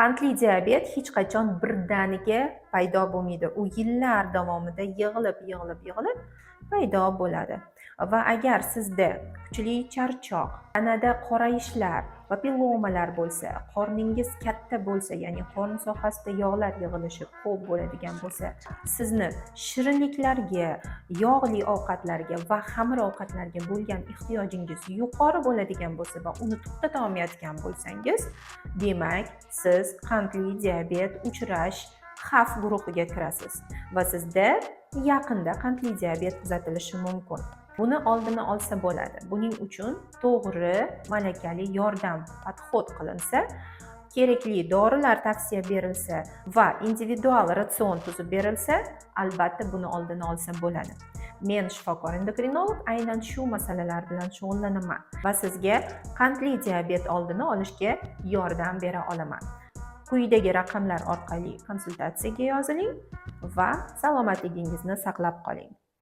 Qandli diabet hech qachon birdaniga paydo bo'lmaydi. U yillar davomida yig'ilib paydo bo'ladi. Va agar sizda kuchli charchoq, tanada qorayishlar, papillomalar bo'lsa, qorningiz katta bo'lsa, ya'ni qorn sohasida yog'lar yig'ilishi ko'p bo'ladigan bo'lsa, sizni shirinliklarga, yog'li ovqatlarga va xamir ovqatlarga bo'lgan ehtiyojingiz yuqori bo'ladigan bo'lsa va uni to'xtata olmayotgan bo'lsangiz, demak, siz qandli diabet uchrash xavf guruhiga kirasiz va sizda yaqinda qandli diabet kuzatilishi mumkin. Buni oldini olsa bo'ladi. Buning uchun to'g'ri malakali yordam podxod qilinsa, kerakli dorilar tavsiya berilsa va individual ratsion tuzib berilsa, albatta buni oldini olsa bo'ladi. Men shifokor endokrinolog aynan shu masalalar bilan shug'ullanaman va sizga qandli diabet oldini olishga yordam bera olaman. Quyidagi raqamlar orqali konsultatsiyaga yoziling va salomatligingizni saqlab qoling.